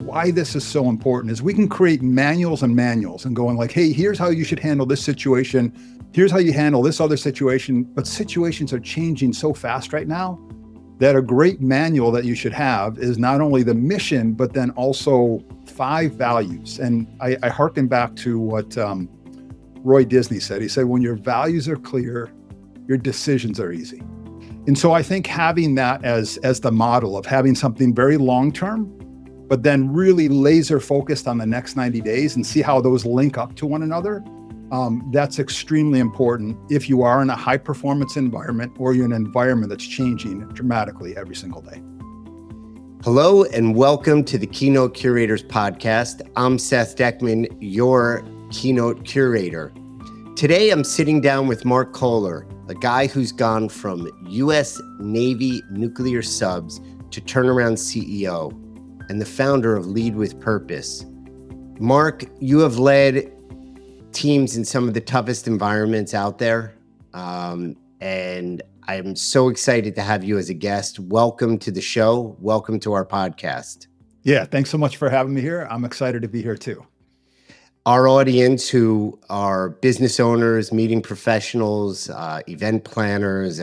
why this is so important is we can create manuals and going like, hey, here's how you should handle this situation. Here's how you handle this other situation. But situations are changing so fast right now that a great manual that you should have is not only the mission, but then also 5 values. And I hearken back to what Roy Disney said. He said, when your values are clear, your decisions are easy. And so I think having that as the model of having something very long-term, but then really laser focused on the next 90 days and see how those link up to one another, that's extremely important if you are in a high performance environment or you're in an environment that's changing dramatically every single day. Hello and welcome to the Keynote Curators podcast. I'm Seth Deckman, your Keynote Curator. Today I'm sitting down with Marc Koehler, a guy who's gone from U.S. Navy nuclear subs to turnaround CEO and the founder of Lead with Purpose. Marc, you have led teams in some of the toughest environments out there. And I'm so excited to have you as a guest. Welcome to the show. Welcome to our podcast. Yeah, thanks so much for having me here. I'm excited to be here too. Our audience, who are business owners, meeting professionals, event planners,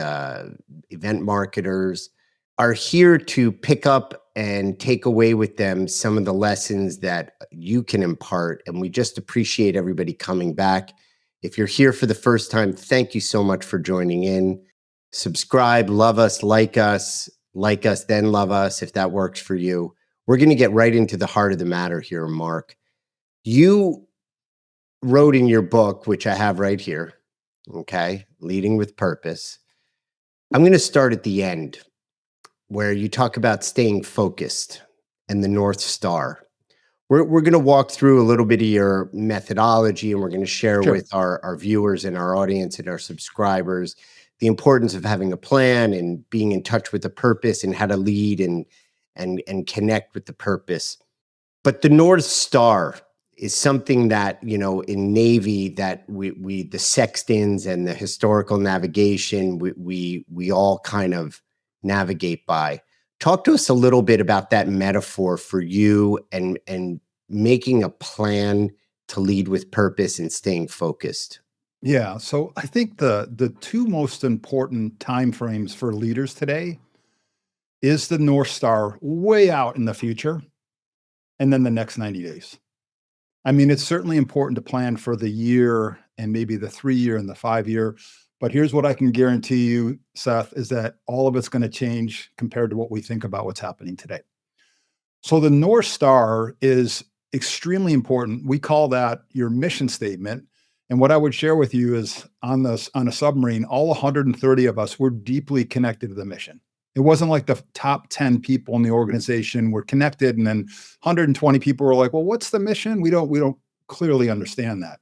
event marketers, are here to pick up and take away with them some of the lessons that you can impart. And we just appreciate everybody coming back. If you're here for the first time, thank you so much for joining in. Subscribe, love us, then love us if that works for you. We're going to get right into the heart of the matter here, Marc. You wrote in your book, which I have right here, okay, Leading with Purpose. I'm going to start at the end, where you talk about staying focused and the North Star. We're going to walk through a little bit of your methodology, and we're going to share with our viewers and our audience and our subscribers the importance of having a plan and being in touch with the purpose and how to lead and connect with the purpose. But the North Star is something that, you know, in Navy, that we the sextants and the historical navigation, we all kind of navigate by. Talk to us a little bit about that metaphor for you and making a plan to lead with purpose and staying focused. Yeah, so I think the two most important time frames for leaders today is the North Star way out in the future, and then the next 90 days. I mean, it's certainly important to plan for the year and maybe the 3-year and the 5-year. But here's what I can guarantee you, Seth, is that all of it's going to change compared to what we think about what's happening today. So the North Star is extremely important. We call that your mission statement. And what I would share with you is on a submarine, all 130 of us were deeply connected to the mission. It wasn't like the top 10 people in the organization were connected, and then 120 people were like, well, what's the mission? We don't clearly understand that.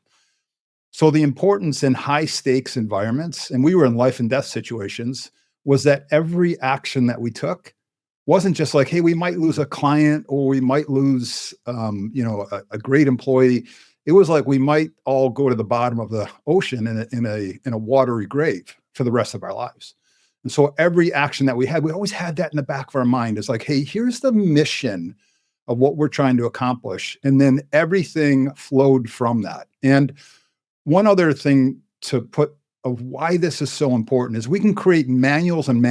So the importance in high stakes environments, and we were in life and death situations, was that every action that we took wasn't just like, hey, we might lose a client or we might lose a great employee. It was like we might all go to the bottom of the ocean in a watery grave for the rest of our lives. And so every action that we had, we always had that in the back of our mind. It's like, hey, here's the mission of what we're trying to accomplish. And then everything flowed from that. And one other thing to put of why this is so important is we can create manuals and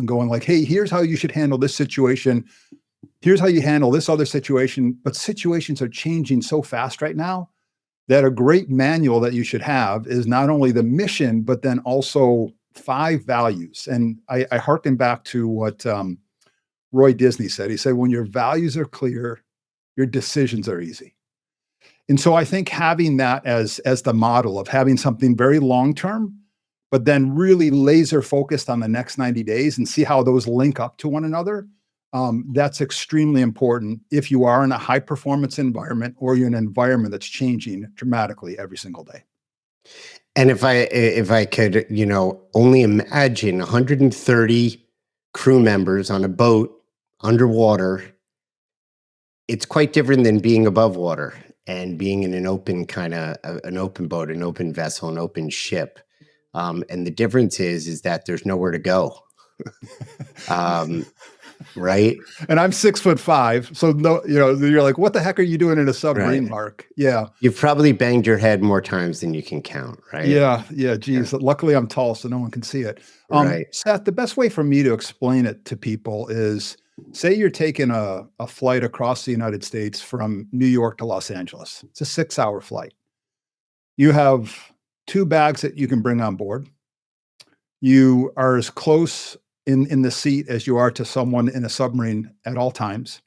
going like, hey, here's how you should handle this situation. Here's how you handle this other situation. But situations are changing so fast right now that a great manual that you should have is not only the mission, but then also 5 values. And I hearken back to what Roy Disney said. He said, when your values are clear, your decisions are easy. And so I think having that as the model of having something very long-term, but then really laser focused on the next 90 days and see how those link up to one another, that's extremely important if you are in a high performance environment or you're in an environment that's changing dramatically every single day. And if I could, only imagine 130 crew members on a boat underwater, it's quite different than being above water and being in an open boat, an open vessel, an open ship. And the difference is that there's nowhere to go. Right. And I'm 6'5". So no, you're like, what the heck are you doing in a submarine, Right. Mark? Yeah. You've probably banged your head more times than you can count, right? Yeah. Yeah. Geez. Luckily I'm tall, so no one can see it. Right. Seth, the best way for me to explain it to people is, say you're taking a flight across the United States from New York to Los Angeles. It's a 6-hour flight. You have 2 bags that you can bring on board. You are as close in the seat as you are to someone in a submarine at all times.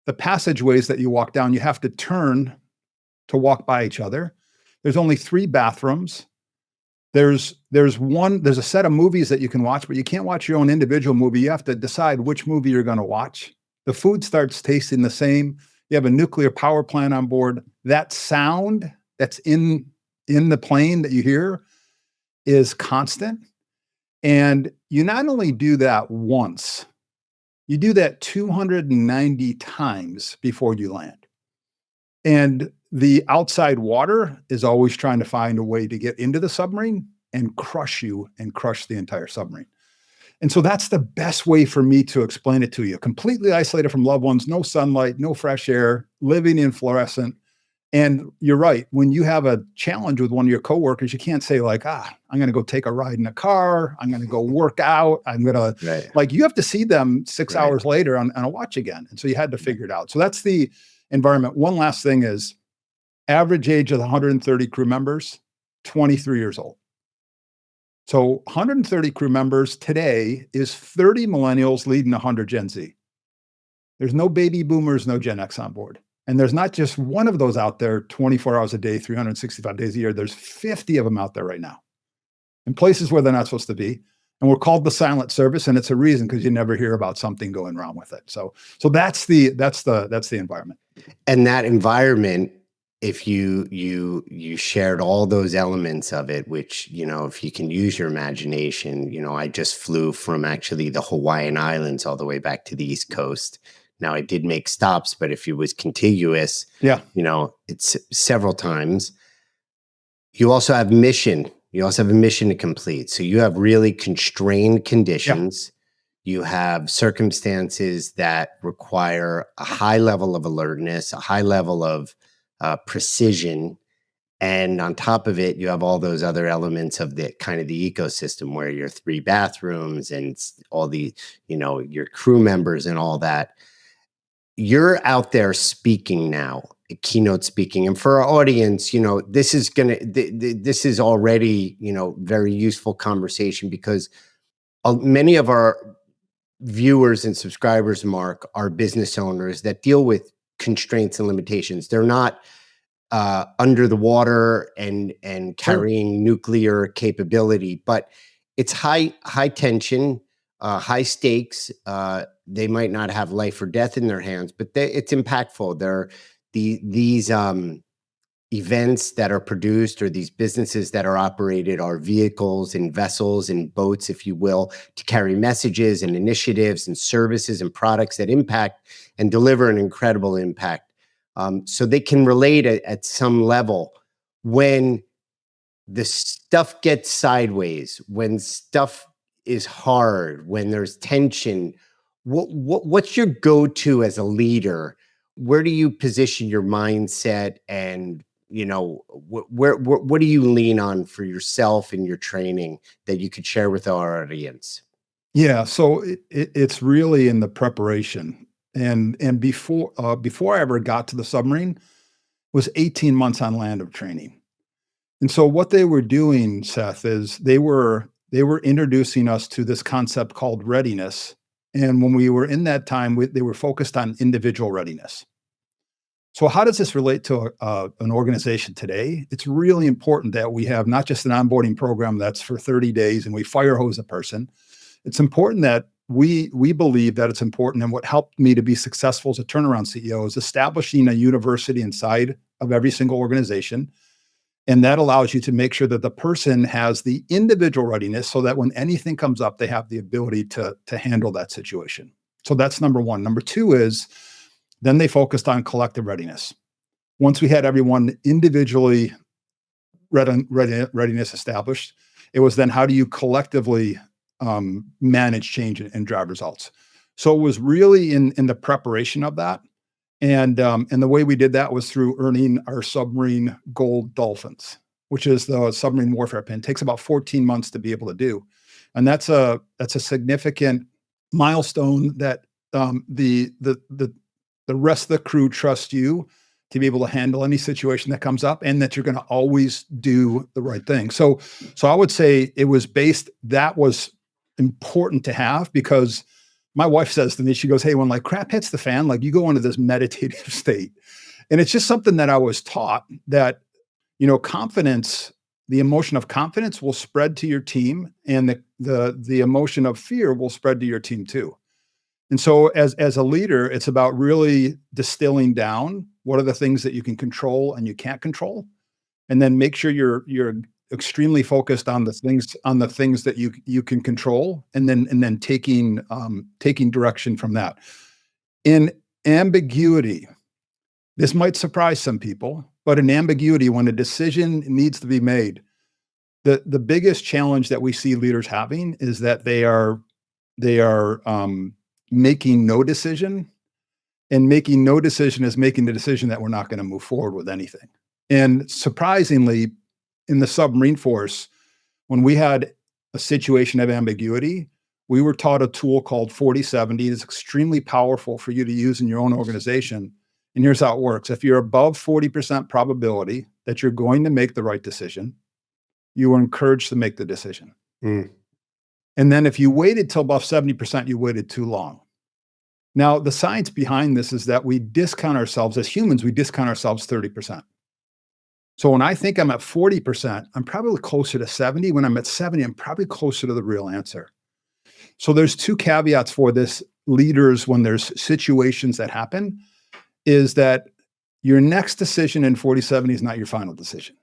The passageways that you walk down, you have to turn to walk by each other. There's only 3 bathrooms. There's a set of movies that you can watch, but you can't watch your own individual movie. You have to decide which movie you're going to watch. The food starts tasting the same. You have a nuclear power plant on board. That sound that's in the plane that you hear is constant. And you not only do that once, you do that 290 times before you land. And the outside water is always trying to find a way to get into the submarine and crush you and crush the entire submarine. And so that's the best way for me to explain it to you. Completely isolated from loved ones, no sunlight, no fresh air, living in fluorescent. And you're right. When you have a challenge with one of your coworkers, you can't say like, I'm going to go take a ride in a car. I'm going to go work out. I'm going to you have to see them 6 hours later on a watch again. And so you had to figure it out. So that's the environment. One last thing is average age of the 130 crew members, 23 years old. So 130 crew members today is 30 millennials leading 100 Gen Z. There's no baby boomers, no Gen X on board. And there's not just one of those out there 24 hours a day, 365 days a year. There's 50 of them out there right now in places where they're not supposed to be. And we're called the silent service. And it's a reason because you never hear about something going wrong with it. So that's the environment. And that environment, if you shared all those elements of it, which, if you can use your imagination, I just flew from actually the Hawaiian Islands all the way back to the East Coast. Now I did make stops, but if it was contiguous, it's several times. You also have mission. You also have a mission to complete. So you have really constrained conditions. Yeah. You have circumstances that require a high level of alertness, a high level of precision. And on top of it, you have all those other elements of the kind of the ecosystem where your 3 bathrooms and all the, your crew members and all that. You're out there speaking now, keynote speaking. And for our audience, this is already, very useful conversation because many of our viewers and subscribers, Mark, are business owners that deal with constraints and limitations. They're not under the water and carrying nuclear capability, but it's high tension, high stakes. They might not have life or death in their hands, but it's impactful. They're these events that are produced or these businesses that are operated are vehicles and vessels and boats, if you will, to carry messages and initiatives and services and products that impact and deliver an incredible impact. So they can relate at some level when the stuff gets sideways, when stuff is hard, when there's tension. What's your go-to as a leader? Where do you position your mindset, and what do you lean on for yourself and your training that you could share with our audience? Yeah, so it's really in the preparation, and before I ever got to the submarine, it was 18 months on land of training. And so what they were doing, Seth, is they were introducing us to this concept called readiness. And when we were in that time, they were focused on individual readiness. So how does this relate to an organization today? It's really important that we have not just an onboarding program that's for 30 days and we fire hose a person. It's important that we believe that it's important. And what helped me to be successful as a turnaround CEO is establishing a university inside of every single organization. And that allows you to make sure that the person has the individual readiness so that when anything comes up, they have the ability to handle that situation. So that's number one. Number two is then they focused on collective readiness. Once we had everyone individually readiness established, it was then how do you collectively manage change and drive results? So it was really in the preparation of that. And the way we did that was through earning our submarine gold dolphins, which is the submarine warfare pin. It takes about 14 months to be able to do. And that's a significant milestone that the rest of the crew trusts you to be able to handle any situation that comes up, and that you're going to always do the right thing. So I would say that was important to have, because my wife says to me, she goes, "Hey, when like crap hits the fan, like you go into this meditative state." And it's just something that I was taught that, confidence, the emotion of confidence will spread to your team, and the emotion of fear will spread to your team too. And so as a leader, it's about really distilling down what are the things that you can control and you can't control, and then make sure you're extremely focused on the things that you can control, and then taking direction from that. In ambiguity, this might surprise some people, but in ambiguity, when a decision needs to be made, the biggest challenge that we see leaders having is that they are making no decision, and making no decision is making the decision that we're not going to move forward with anything. And surprisingly, in the submarine force, when we had a situation of ambiguity, we were taught a tool called 40/70. It's extremely powerful for you to use in your own organization. And here's how it works. If you're above 40% probability that you're going to make the right decision, you are encouraged to make the decision. Mm. And then if you waited till above 70%, you waited too long. Now, the science behind this is that we discount ourselves as humans, we discount ourselves 30%. So when I think I'm at 40%, I'm probably closer to 70. When I'm at 70, I'm probably closer to the real answer. So there's two caveats for this, leaders, when there's situations that happen, is that your next decision in 40/70 is not your final decision.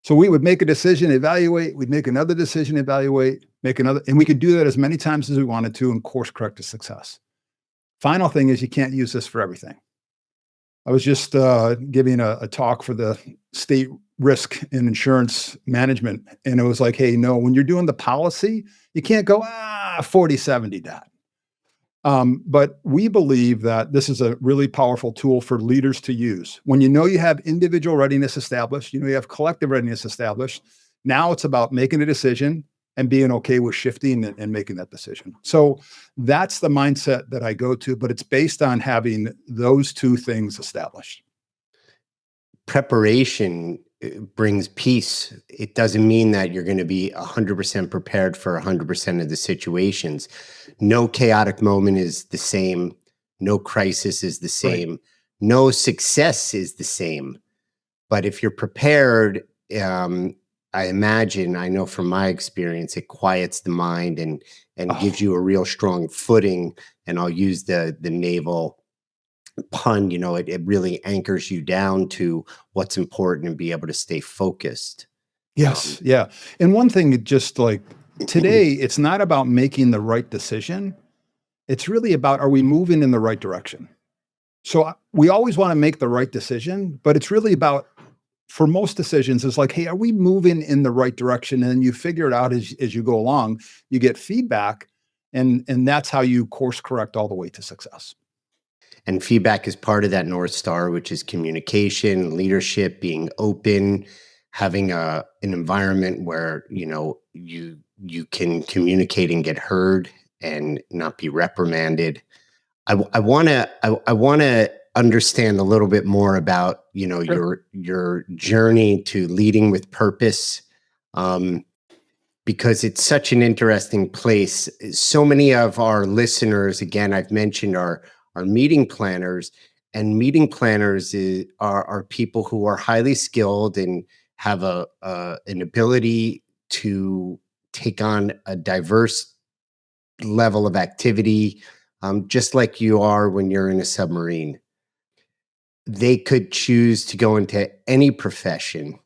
So we would make a decision, evaluate, we'd make another decision, evaluate, make another, and we could do that as many times as we wanted to and course correct to success. Final thing is you can't use this for everything. I was just giving a talk for the state risk and insurance management. And it was like, hey, no, when you're doing the policy, you can't go, 40/70 that. But we believe that this is a really powerful tool for leaders to use. When you know you have individual readiness established, you have collective readiness established, now it's about making a decision and being okay with shifting and making that decision. So that's the mindset that I go to, but it's based on having those two things established. Preparation brings peace. It doesn't mean that you're going to be 100% prepared for 100% of the situations. No chaotic moment is the same. No crisis is the same. Right. No success is the same. But if you're prepared, I imagine, I know from my experience, it quiets the mind and gives you a real strong footing. And I'll use the naval pun, it really anchors you down to what's important and be able to stay focused. Yes. Yeah. And one thing, just like today, it's not about making the right decision. It's really about, are we moving in the right direction? So we always want to make the right decision, but it's really about, for most decisions, it's like, hey, are we moving in the right direction? And then you figure it out as you go along, you get feedback, and that's how you course correct all the way to success. And feedback is part of that North Star, which is communication, leadership, being open, having an environment where, you can communicate and get heard and not be reprimanded. I want to understand a little bit more about, Sure. your journey to leading with purpose, because it's such an interesting place. So many of our listeners, again, I've mentioned, are meeting planners, and meeting planners are people who are highly skilled and have an ability to take on a diverse level of activity, just like you are when you're in a submarine. They could choose to go into any profession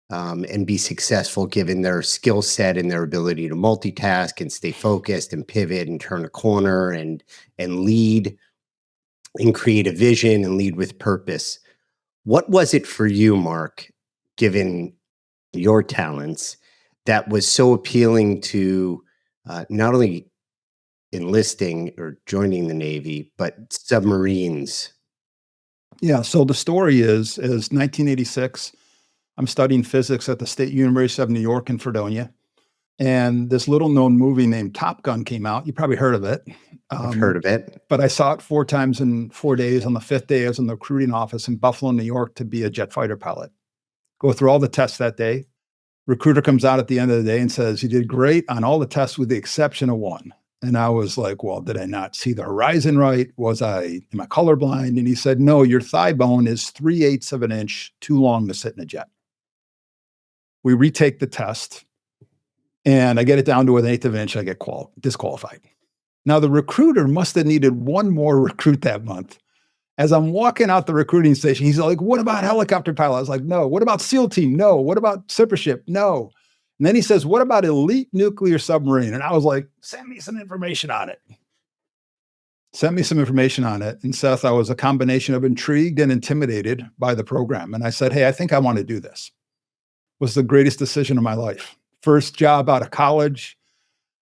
and be successful given their skill set and their ability to multitask and stay focused and pivot and turn a corner and lead and create a vision and lead with purpose. What was it for you, Marc, given your talents, that was so appealing to not only enlisting or joining the Navy, but submarines. Yeah. So the story is 1986. I'm studying physics at the State University of New York in Fredonia. And this little known movie named Top Gun came out. You probably heard of it. I've heard of it. But I saw it 4 times in 4 days. On the 5th day, I was in the recruiting office in Buffalo, New York to be a jet fighter pilot. Go through all the tests that day. Recruiter comes out at the end of the day and says, "You did great on all the tests with the exception of one." And I was like, "Well, did I not see the horizon right? Am I colorblind?" And he said, "No, your thigh bone is 3/8 of an inch too long to sit in a jet." We retake the test and I get it down to 1/8 of an inch. I get disqualified. Now, the recruiter must have needed one more recruit that month. As I'm walking out the recruiting station, he's like, "What about helicopter pilot?" I was like, "No." "What about SEAL team?" "No." "What about super ship?" "No." And then he says, "What about elite nuclear submarine?" And I was like, "Send me some information on it." Sent me some information on it. And Seth, I was a combination of intrigued and intimidated by the program. And I said, "Hey, I think I want to do this." It was the greatest decision of my life. First job out of college.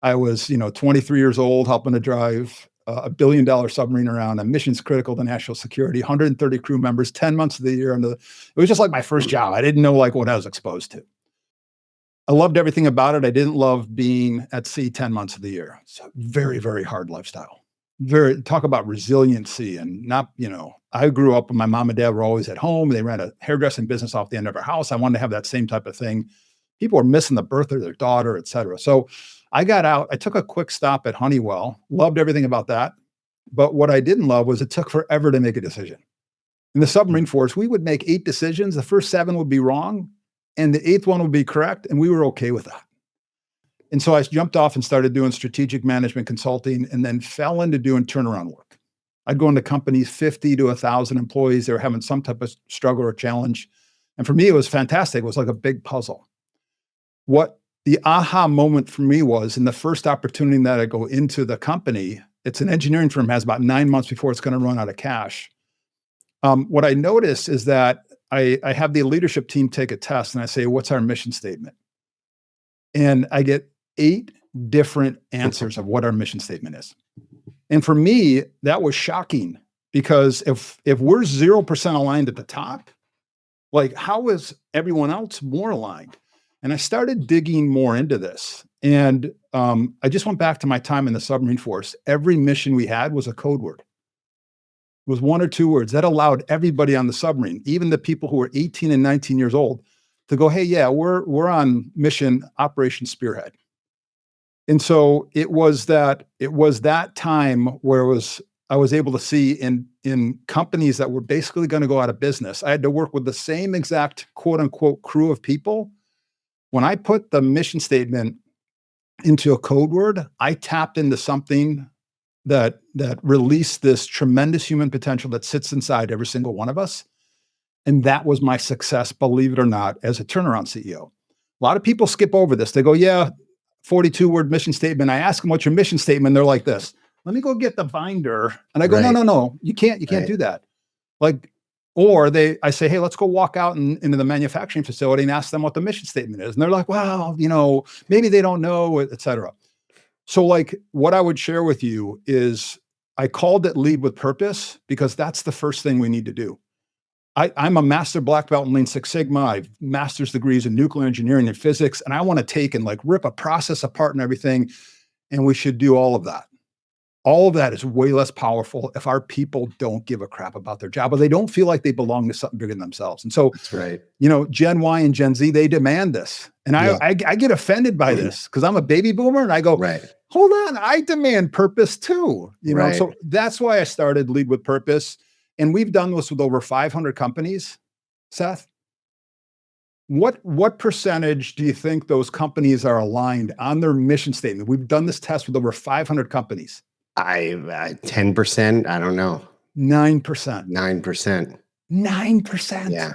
I was, 23 years old, helping to drive a $1 billion submarine around, a missions critical to national security, 130 crew members, 10 months of the year. It was just like my first job. I didn't know like what I was exposed to. I loved everything about it. I didn't love being at sea 10 months of the year. It's a very, very hard lifestyle. Talk about resiliency and not, I grew up and my mom and dad were always at home. They ran a hairdressing business off the end of our house. I wanted to have that same type of thing. People were missing the birth of their daughter, et cetera. So I got out. I took a quick stop at Honeywell, loved everything about that. But what I didn't love was it took forever to make a decision. In the submarine force, we would make 8 decisions. The first 7 would be wrong, and the 8th one would be correct, and we were okay with that. And so I jumped off and started doing strategic management consulting and then fell into doing turnaround work. I'd go into companies 50 to 1,000 employees. They were having some type of struggle or challenge. And for me, it was fantastic. It was like a big puzzle. What the aha moment for me was in the first opportunity that I go into the company, it's an engineering firm, has about 9 months before it's going to run out of cash. What I notice is that I have the leadership team take a test and I say, "What's our mission statement?" And I get 8 different answers of what our mission statement is. And for me, that was shocking because if we're 0% aligned at the top, like how is everyone else more aligned? And I started digging more into this. And I just went back to my time in the submarine force. Every mission we had was a code word. It was 1 or 2 words that allowed everybody on the submarine, even the people who were 18 and 19 years old, to go, "Hey, yeah, we're on mission Operation Spearhead." And so it was that time where I was able to see in companies that were basically going to go out of business. I had to work with the same exact quote unquote crew of people. When I put the mission statement into a code word, I tapped into something that released this tremendous human potential that sits inside every single one of us. And that was my success, believe it or not, as a turnaround CEO. A lot of people skip over this. They go, "Yeah, 42-word mission statement." I ask them, "What's your mission statement?" They're like this. "Let me go get the binder." And I go, Right. No, you can't Right. do that. Like, or I say, "Hey, let's go walk out into the manufacturing facility and ask them what the mission statement is." And they're like, "Well, maybe they don't know, et cetera." So like what I would share with you is I called it lead with purpose because that's the first thing we need to do. I'm a master black belt in Lean Six Sigma. I've master's degrees in nuclear engineering and physics, and I want to take and like rip a process apart and everything. And we should do all of that. All of that is way less powerful if our people don't give a crap about their job or they don't feel like they belong to something bigger than themselves. And so, That's right. Gen Y and Gen Z, they demand this. And Yeah. I get offended by this because I'm a baby boomer and I go, Right. hold on, I demand purpose too. Right. So that's why I started Lead with Purpose. And we've done this with over 500 companies, Seth. What percentage do you think those companies are aligned on their mission statement? We've done this test with over 500 companies. 10%. I don't know. 9%. 9%. 9%. Yeah.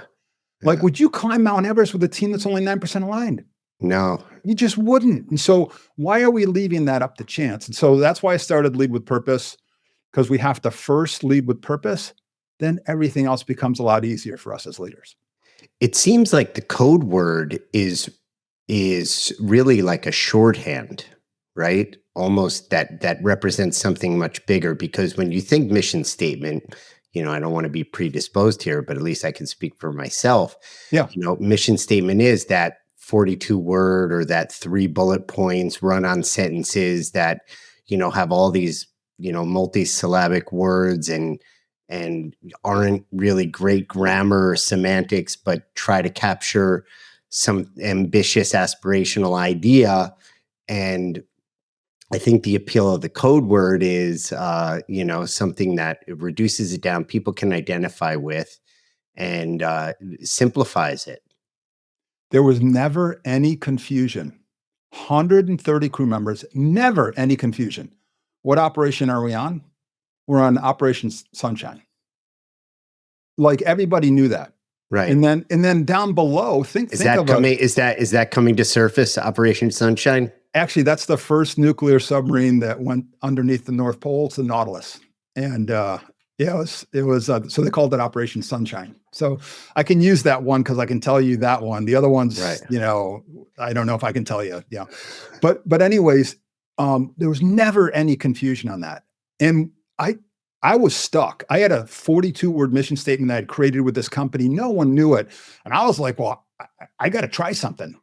Like, would you climb Mount Everest with a team that's only 9% aligned? No. You just wouldn't. And so why are we leaving that up to chance? And so that's why I started Lead with Purpose, because we have to first lead with purpose, then everything else becomes a lot easier for us as leaders. It seems like the code word is really like a shorthand, right? almost that represents something much bigger, because when you think mission statement, I don't want to be predisposed here, but at least I can speak for myself. Yeah. Mission statement is that 42 word or that 3 bullet points run on sentences that, have all these, multi-syllabic words and aren't really great grammar or semantics, but try to capture some ambitious aspirational idea. And I think the appeal of the code word is, something that reduces it down, people can identify with, and simplifies it. There was never any confusion. 130 crew members, never any confusion. What operation are we on? We're on Operation Sunshine. Like everybody knew that. Right. And then down below, think Is of that coming to surface, Operation Sunshine? Actually, that's the first nuclear submarine that went underneath the North Pole. It's the Nautilus. And it was so they called it Operation Sunshine. So I can use that one because I can tell you that one. The other ones, Right. I don't know if I can tell you. Yeah. But anyways, there was never any confusion on that. And I was stuck. I had a 42-word mission statement that I had created with this company. No one knew it. And I was like, well, I got to try something.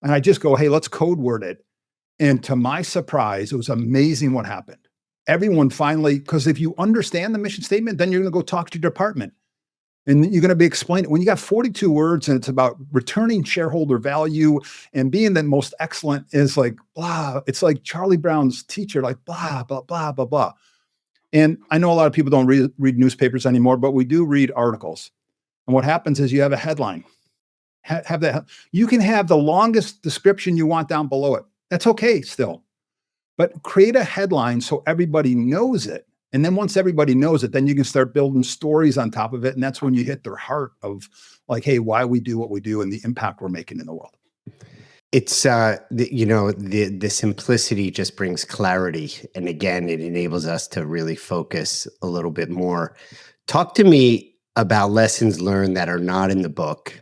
And I just go, hey, let's code word it. And to my surprise, it was amazing what happened. Everyone finally, because if you understand the mission statement, then you're going to go talk to your department. And you're going to be explaining, when you got 42 words and it's about returning shareholder value and being the most excellent is like, blah. It's like Charlie Brown's teacher, like blah, blah, blah, blah, blah. And I know a lot of people don't read newspapers anymore, but we do read articles. And what happens is you have a headline. Have that. You can have the longest description you want down below it. That's okay still. But create a headline so everybody knows it. And then once everybody knows it, then you can start building stories on top of it. And that's when you hit their heart of like, hey, why we do what we do and the impact we're making in the world. It's the simplicity just brings clarity, and again, it enables us to really focus a little bit more. Talk to me about lessons learned that are not in the book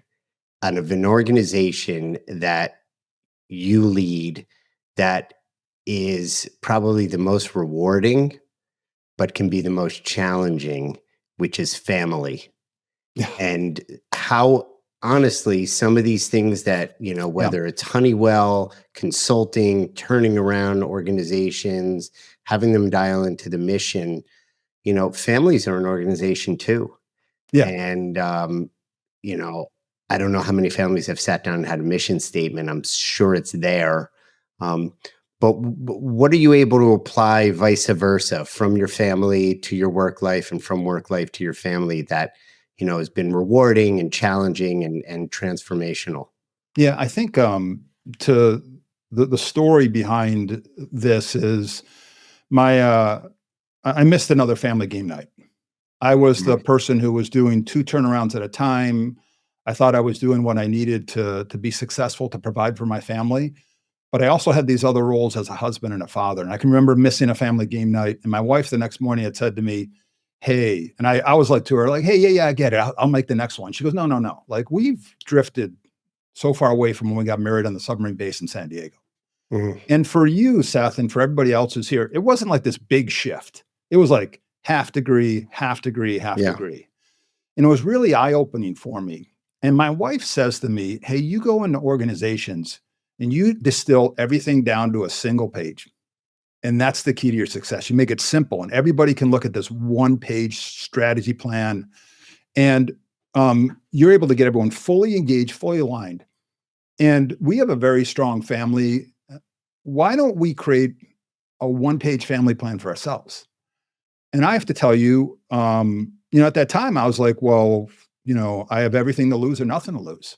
out of an organization that you lead that is probably the most rewarding, but can be the most challenging, which is family. Yeah. And how, honestly, some of these things that, whether it's Honeywell, consulting, turning around organizations, having them dial into the mission, families are an organization too. Yeah. And, I don't know how many families have sat down and had a mission statement. I'm sure it's there. But what are you able to apply vice versa from your family to your work life and from work life to your family that, has been rewarding and challenging and transformational? Yeah, I think to the story behind this is I missed another family game night. I was the person who was doing 2 turnarounds at a time. I thought I was doing what I needed to be successful to provide for my family. But I also had these other roles as a husband and a father. And I can remember missing a family game night. And my wife the next morning had said to me, hey, and I was like to her, like, hey, yeah, I get it. I'll make the next one. She goes, no. Like we've drifted so far away from when we got married on the submarine base in San Diego. Mhm. And for you, Seth, and for everybody else who's here, it wasn't like this big shift. It was like half degree, half degree, half Yeah. degree. And it was really eye-opening for me. And my wife says to me, hey, you go into organizations and you distill everything down to a single page. And that's the key to your success. You make it simple and everybody can look at this one-page strategy plan. And you're able to get everyone fully engaged, fully aligned. And we have a very strong family. Why don't we create a one-page family plan for ourselves? And I have to tell you, at that time, I was like, well, I have everything to lose or nothing to lose.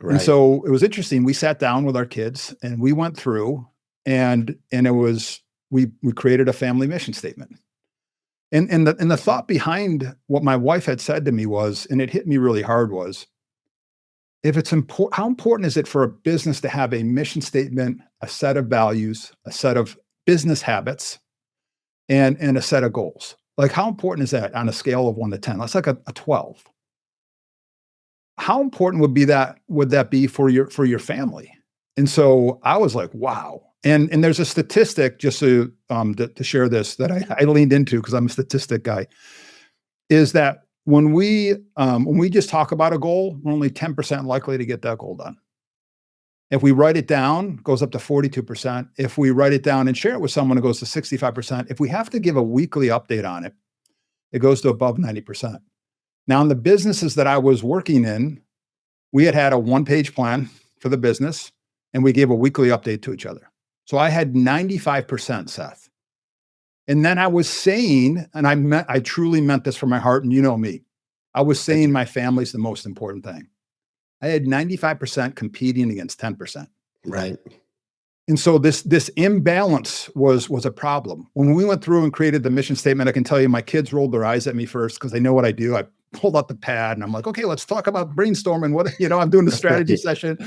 Right. And so it was interesting. We sat down with our kids and we went through and it was, we created a family mission statement. And the thought behind what my wife had said to me was, and it hit me really hard was, if it's important, how important is it for a business to have a mission statement, a set of values, a set of business habits, and a set of goals? Like how important is that on a scale of 1 to 10? That's like a 12. How important would that be for your family? And so I was like, wow. And there's a statistic, just to share this, that I leaned into because I'm a statistic guy, is that when we just talk about a goal, we're only 10% likely to get that goal done. If we write it down, it goes up to 42%. If we write it down and share it with someone, it goes to 65%. If we have to give a weekly update on it, it goes to above 90%. Now, in the businesses that I was working in, we had a one-page plan for the business, and we gave a weekly update to each other. So I had 95%, Seth. And then I was saying, and I truly meant this from my heart, and you know me, I was saying my family's the most important thing. I had 95% competing against 10%. Right. And so this imbalance was a problem. When we went through and created the mission statement, I can tell you my kids rolled their eyes at me first because they know what I do. I pulled out the pad and I'm like, okay, let's talk about brainstorming. What, I'm doing the strategy session.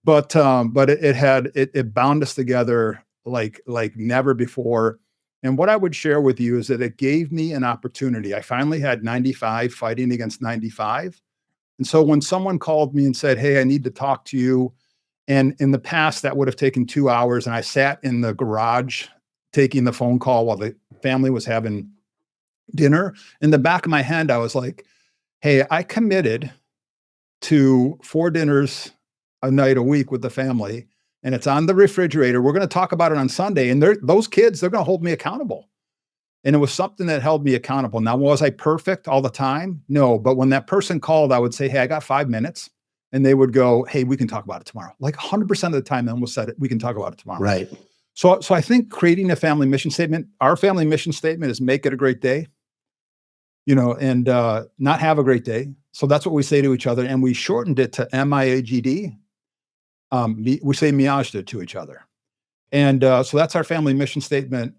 But it bound us together like never before. And what I would share with you is that it gave me an opportunity. I finally had 95 fighting against 95. And so when someone called me and said, hey, I need to talk to you, and in the past that would have taken 2 hours, and I sat in the garage taking the phone call while the family was having dinner, in the back of my head, I was like, hey, I committed to 4 dinners a night a week with the family, and it's on the refrigerator. We're going to talk about it on Sunday. And those kids, they're going to hold me accountable. And it was something that held me accountable. Now, was I perfect all the time? No. But when that person called, I would say, hey, I got 5 minutes. And they would go, hey, we can talk about it tomorrow. Like 100% of the time, they almost said it, we can talk about it tomorrow. Right. So I think creating a family mission statement, our family mission statement is make it a great day, and not have a great day. So that's what we say to each other. And we shortened it to MIAGD. We say Miagda to each other. And so that's our family mission statement.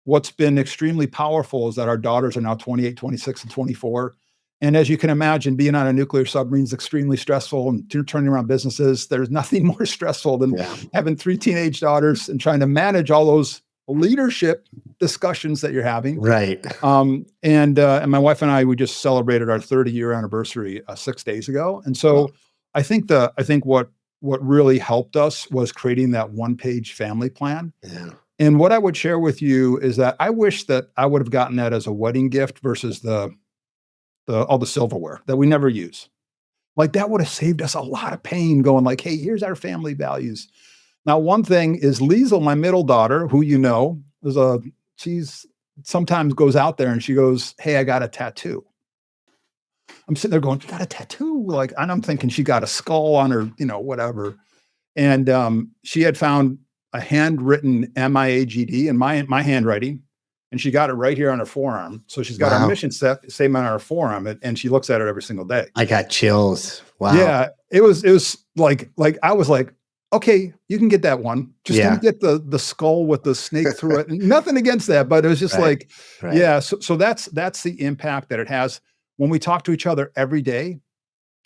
What's been extremely powerful is that our daughters are now 28, 26, and 24. And as you can imagine, being on a nuclear submarine is extremely stressful, and turning around businesses, there's nothing more stressful than having 3 teenage daughters and trying to manage all those leadership discussions that you're having. Right. And my wife and I, we just celebrated our 30-year anniversary 6 days ago. And so I think what really helped us was creating that one-page family plan. Yeah. And what I would share with you is that I wish that I would have gotten that as a wedding gift versus all the silverware that we never use. Like that would have saved us a lot of pain going like, hey, here's our family values. Now, one thing is Liesel, my middle daughter, who she's sometimes goes out there and she goes, hey, I got a tattoo. I'm sitting there going, you got a tattoo? And I'm thinking she got a skull on her, whatever. And she had found a handwritten MIAGD in my handwriting, and she got it right here on her forearm. So she's got our mission statement on her forearm, and she looks at it every single day. I got chills. Wow. Yeah, it was like I was like, okay, you can get that one. Just don't get the skull with the snake through it. Nothing against that, but it was just yeah. So that's the impact that it has. When we talk to each other every day,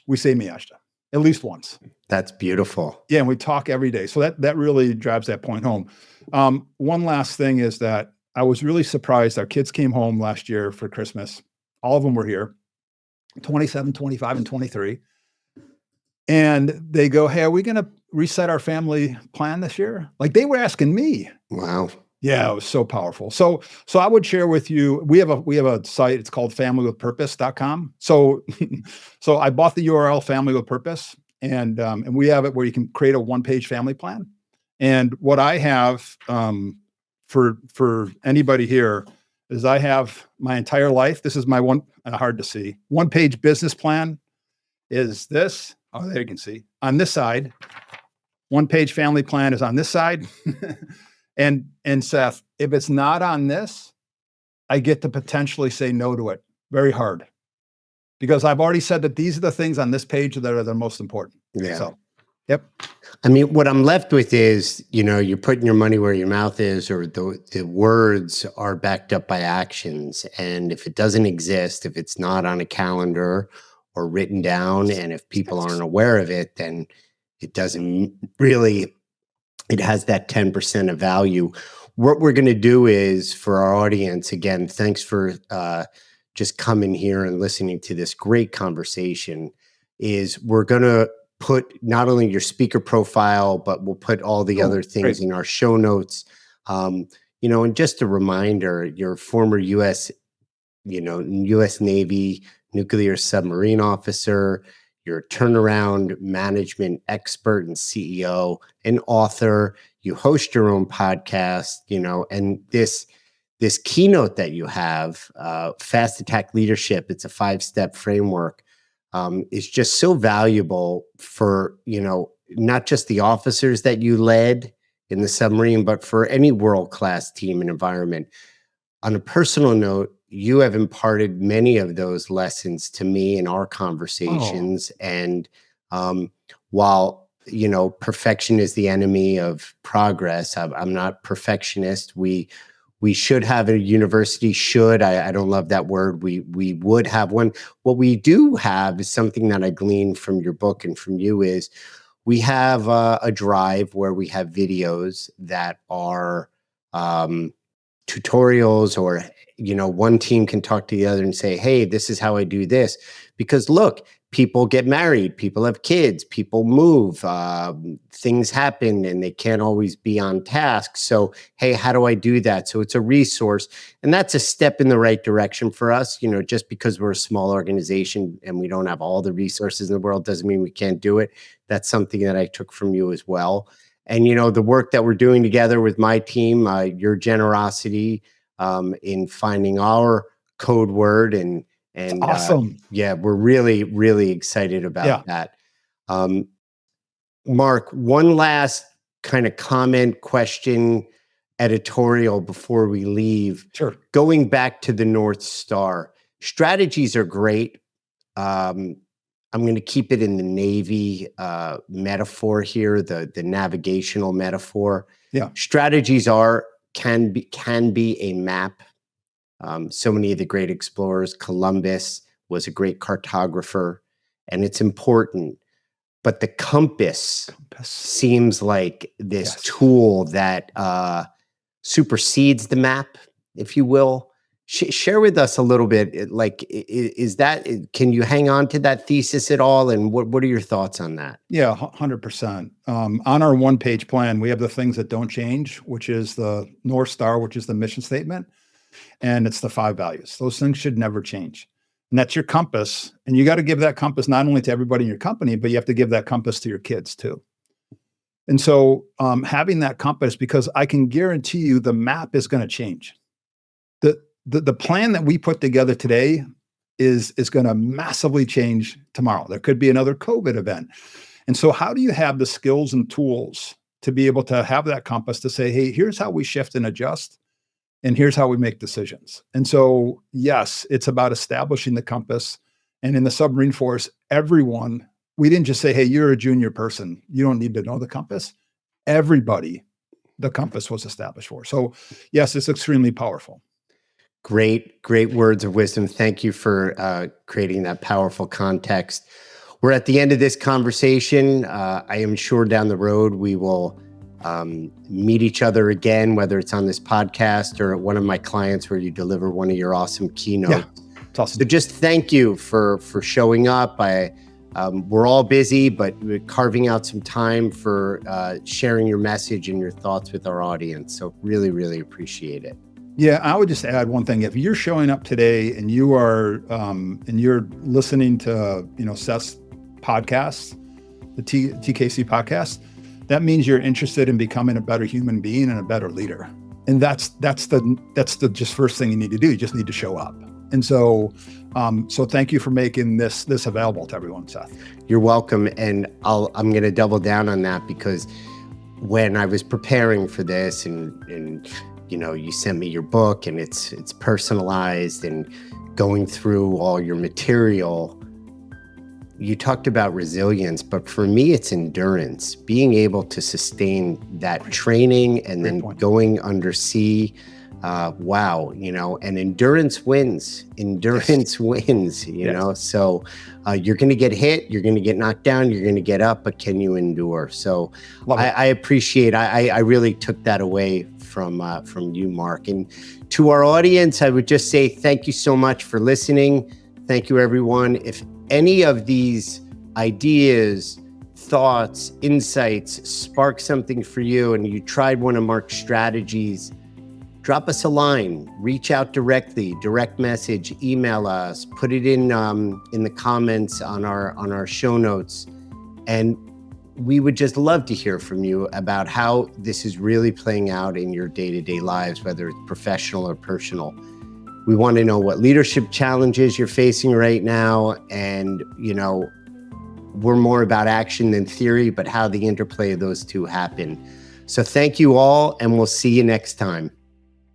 we say Miagda at least once. That's beautiful. Yeah, and we talk every day. So that really drives that point home. One last thing is that I was really surprised. Our kids came home last year for Christmas. All of them were here, 27, 25, and 23. And they go, hey, are we going to reset our family plan this year? Like they were asking me. Wow. Yeah, it was so powerful. So I would share with you, we have a site, it's called familywithpurpose.com. So I bought the URL Family with Purpose, and we have it where you can create a one-page family plan. And what I have for anybody here is I have my entire life. This is my hard to see, one-page business plan is this. Oh, there you can see on this side. One-page family plan is on this side. And Seth, if it's not on this, I get to potentially say no to it very hard, because I've already said that these are the things on this page that are the most important. Yeah. So, yep. I mean, what I'm left with is, you're putting your money where your mouth is, or the words are backed up by actions. And if it doesn't exist, if it's not on a calendar or written down, and if people aren't aware of it, then it doesn't really, it has that 10% of value. What we're going to do is, for our audience, again, thanks for just coming here and listening to this great conversation, is we're going to put not only your speaker profile, but we'll put all the other things great. in our show notes. And just a reminder, you're a former U.S. Navy nuclear submarine officer. You're a turnaround management expert and CEO, an author. You host your own podcast, and this keynote that you have, Fast Attack Leadership, it's a 5-step framework, is just so valuable for, not just the officers that you led in the submarine, but for any world-class team and environment. On a personal note, you have imparted many of those lessons to me in our conversations. And while, perfection is the enemy of progress, I'm not perfectionist. We should have a university. I don't love that word. We would have one. What we do have is something that I gleaned from your book and from you is we have a drive where we have videos that are tutorials, or one team can talk to the other and say, hey, this is how I do this. Because look, people get married, people have kids, people move, things happen, and they can't always be on task. So, hey, how do I do that? So it's a resource, and that's a step in the right direction for us. Just because we're a small organization and we don't have all the resources in the world doesn't mean we can't do it. That's something that I took from you as well. And, the work that we're doing together with my team, your generosity in finding our code word and Awesome. we're really, really excited about that. Marc, one last kind of comment, question, editorial before we leave. Sure. Going back to the North Star, strategies are great. I'm going to keep it in the Navy metaphor here, the navigational metaphor. Yeah. Strategies can be a map. So many of the great explorers, Columbus was a great cartographer, and it's important. But the compass seems like this tool that supersedes the map, if you will. Share with us a little bit, can you hang on to that thesis at all? And what are your thoughts on that? Yeah, 100%. On our one-page plan, we have the things that don't change, which is the North Star, which is the mission statement, and it's the 5 values. Those things should never change. And that's your compass. And you got to give that compass not only to everybody in your company, but you have to give that compass to your kids too. And so having that compass, because I can guarantee you the map is going to change. The plan that we put together today is going to massively change tomorrow. There could be another COVID event. And so how do you have the skills and tools to be able to have that compass to say, hey, here's how we shift and adjust, and here's how we make decisions. And so, yes, it's about establishing the compass. And in the submarine force, we didn't just say, hey, you're a junior person, you don't need to know the compass. Everybody, the compass was established for. So yes, it's extremely powerful. Great words of wisdom. Thank you for creating that powerful context. We're at the end of this conversation. I am sure down the road we will meet each other again, whether it's on this podcast or at one of my clients where you deliver one of your awesome keynotes. Yeah, it's awesome. So just thank you for showing up. We're all busy, but we're carving out some time for sharing your message and your thoughts with our audience. So really, really appreciate it. Yeah, I would just add one thing. If you're showing up today and you are and you're listening to Seth's podcast, the TKC podcast, that means you're interested in becoming a better human being and a better leader. And that's the just first thing you need to do. You just need to show up. And so thank you for making this available to everyone, Seth. You're welcome. And I'm going to double down on that, because when I was preparing for this and you sent me your book and it's personalized, and going through all your material, you talked about resilience, but for me, it's endurance, being able to sustain that training and then going undersea. Wow. And endurance wins, So you're going to get hit, you're going to get knocked down, you're going to get up, but can you endure? So I appreciate, I really took that away from you, Marc. And to our audience, I would just say, thank you so much for listening. Thank you, everyone. If any of these ideas, thoughts, insights spark something for you and you tried one of Marc's strategies, drop us a line, reach out directly, direct message, email us, put it in the comments on our show notes. And we would just love to hear from you about how this is really playing out in your day-to-day lives, whether it's professional or personal. We want to know what leadership challenges you're facing right now. And, you know, we're more about action than theory, but how the interplay of those two happen. So thank you all, and we'll see you next time.